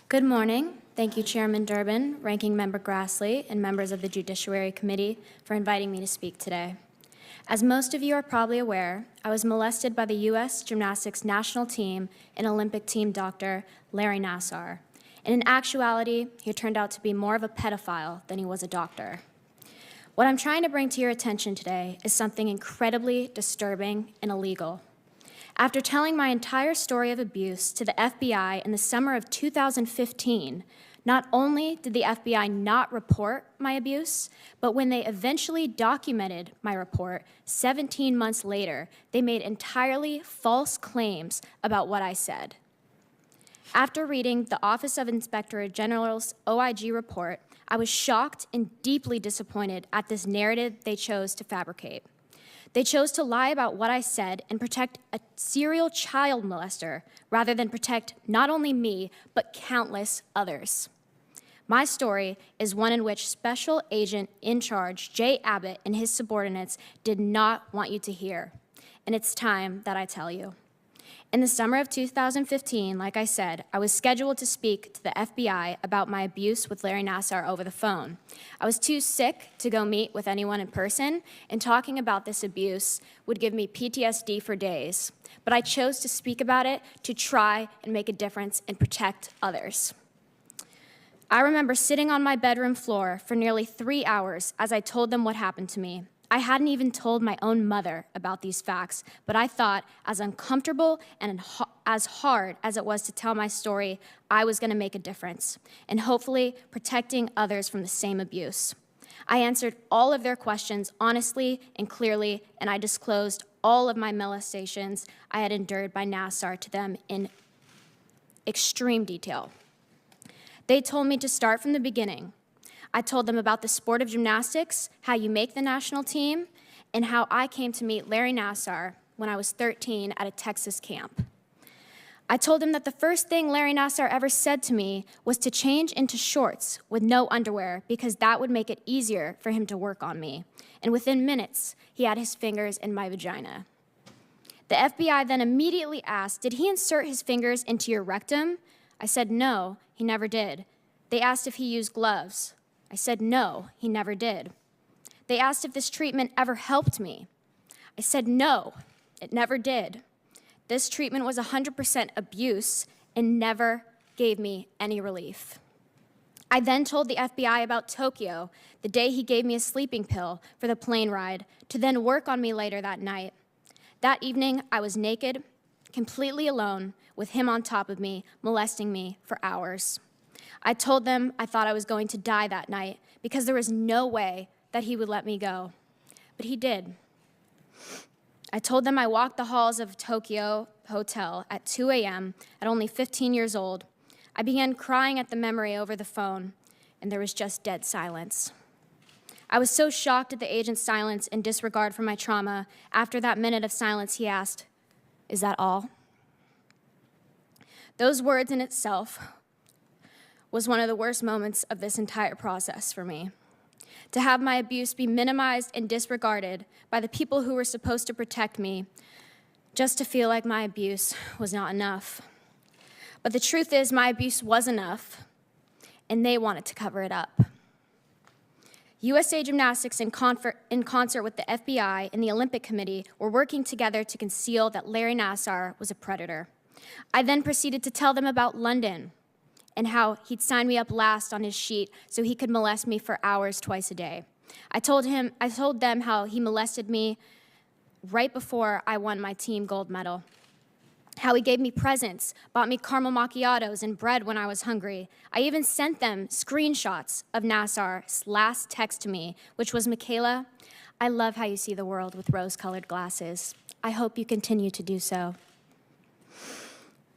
Good morning. Thank you, Chairman Durbin, Ranking Member Grassley, and members of the Judiciary Committee for inviting me to speak today. As most of you are probably aware, I was molested by the U.S. Gymnastics national team and Olympic team doctor, Larry Nassar. And in actuality, he turned out to be more of a pedophile than he was a doctor. What I'm trying to bring to your attention today is something incredibly disturbing and illegal. After telling my entire story of abuse to the FBI in the summer of 2015, not only did the FBI not report my abuse, but when they eventually documented my report 17 months later, they made entirely false claims about what I said. After reading the Office of Inspector General's OIG report, I was shocked and deeply disappointed at this narrative they chose to fabricate. They chose to lie about what I said and protect a serial child molester rather than protect not only me, but countless others. My story is one in which Special Agent in Charge Jay Abbott and his subordinates did not want you to hear, and it's time that I tell you. In the summer of 2015, like I said, I was scheduled to speak to the FBI about my abuse with Larry Nassar over the phone. I was too sick to go meet with anyone in person, and talking about this abuse would give me PTSD for days. But I chose to speak about it to try and make a difference and protect others. I remember sitting on my bedroom floor for nearly 3 hours as I told them what happened to me. I hadn't even told my own mother about these facts, but I thought as uncomfortable and as hard as it was to tell my story, I was going to make a difference, and hopefully protecting others from the same abuse. I answered all of their questions honestly and clearly, and I disclosed all of my molestations I had endured by Nassar to them in extreme detail. They told me to start from the beginning. I told them about the sport of gymnastics, how you make the national team, and how I came to meet Larry Nassar when I was 13 at a Texas camp. I told him that the first thing Larry Nassar ever said to me was to change into shorts with no underwear because that would make it easier for him to work on me. And within minutes, he had his fingers in my vagina. The FBI then immediately asked, "Did he insert his fingers into your rectum?" I said, "No, he never did." They asked if he used gloves. I said, "No, he never did." They asked if this treatment ever helped me. I said, "No, it never did." This treatment was 100% abuse and never gave me any relief. I then told the FBI about Tokyo, the day he gave me a sleeping pill for the plane ride, to then work on me later that night. That evening, I was naked, completely alone, with him on top of me, molesting me for hours. I told them I thought I was going to die that night because there was no way that he would let me go. But he did. I told them I walked the halls of Tokyo Hotel at 2 a.m. at only 15 years old. I began crying at the memory over the phone, and there was just dead silence. I was so shocked at the agent's silence and disregard for my trauma. After that minute of silence, he asked, "Is that all?" Those words in itself was one of the worst moments of this entire process for me. To have my abuse be minimized and disregarded by the people who were supposed to protect me, just to feel like my abuse was not enough. But the truth is, my abuse was enough, and they wanted to cover it up. USA Gymnastics, in concert with the FBI and the Olympic Committee, were working together to conceal that Larry Nassar was a predator. I then proceeded to tell them about London, and how he'd sign me up last on his sheet so he could molest me for hours twice a day. I told them how he molested me right before I won my team gold medal, how he gave me presents, bought me caramel macchiatos and bread when I was hungry. I even sent them screenshots of Nassar's last text to me, which was, "Michaela, I love how you see the world with rose-colored glasses. I hope you continue to do so."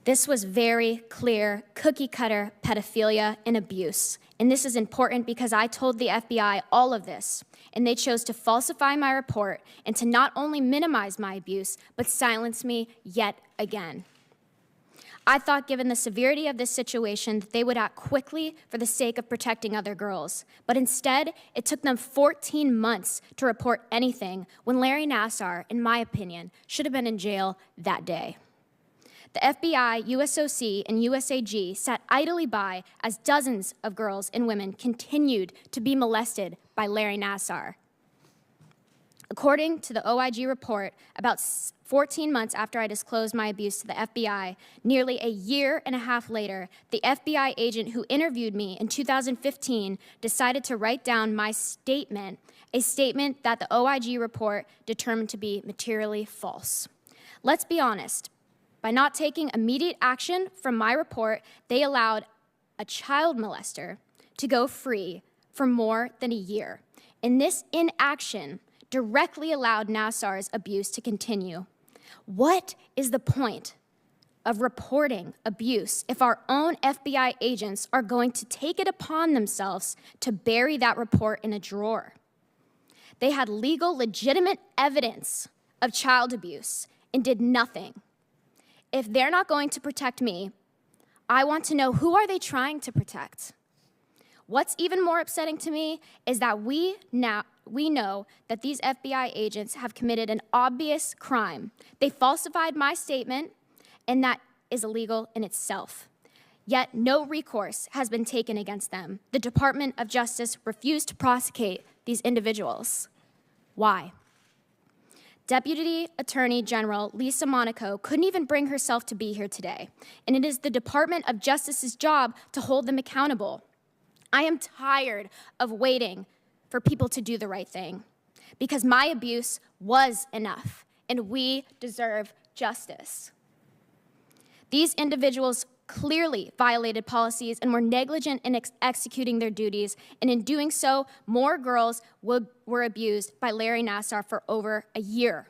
This was very clear, cookie-cutter pedophilia and abuse. And this is important because I told the FBI all of this, and they chose to falsify my report and to not only minimize my abuse, but silence me yet again. I thought, given the severity of this situation, that they would act quickly for the sake of protecting other girls. But instead, it took them 14 months to report anything when Larry Nassar, in my opinion, should have been in jail that day. The FBI, USOC, and USAG sat idly by as dozens of girls and women continued to be molested by Larry Nassar. According to the OIG report, about 14 months after I disclosed my abuse to the FBI, nearly a year and a half later, the FBI agent who interviewed me in 2015 decided to write down my statement, a statement that the OIG report determined to be materially false. Let's be honest. By not taking immediate action from my report, they allowed a child molester to go free for more than a year. And this inaction directly allowed Nassar's abuse to continue. What is the point of reporting abuse if our own FBI agents are going to take it upon themselves to bury that report in a drawer? They had legal, legitimate evidence of child abuse and did nothing. If they're not going to protect me, I want to know, who are they trying to protect? What's even more upsetting to me is that we know that these FBI agents have committed an obvious crime. They falsified my statement, and that is illegal in itself. Yet no recourse has been taken against them. The Department of Justice refused to prosecute these individuals. Why? Deputy Attorney General Lisa Monaco couldn't even bring herself to be here today, and it is the Department of Justice's job to hold them accountable. I am tired of waiting for people to do the right thing, because my abuse was enough, and we deserve justice. These individuals clearly violated policies and were negligent in executing their duties, and in doing so, more girls were abused by Larry Nassar for over a year.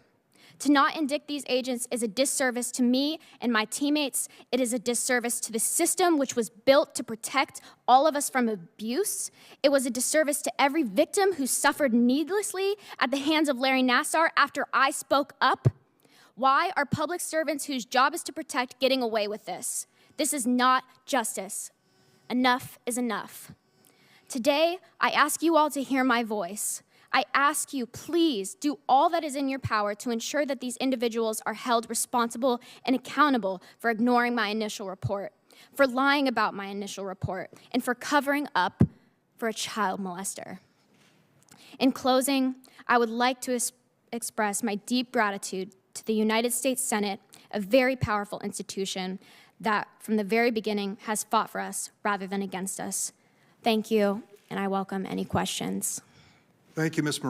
To not indict these agents is a disservice to me and my teammates. It is a disservice to the system, which was built to protect all of us from abuse. It was a disservice to every victim who suffered needlessly at the hands of Larry Nassar after I spoke up. Why are public servants whose job is to protect getting away with this? This is not justice. Enough is enough. Today, I ask you all to hear my voice. I ask you, please do all that is in your power to ensure that these individuals are held responsible and accountable for ignoring my initial report, for lying about my initial report, and for covering up for a child molester. In closing, I would like to express my deep gratitude to the United States Senate, a very powerful institution that from the very beginning has fought for us rather than against us. Thank you, and I welcome any questions. Thank you, Ms. Moran.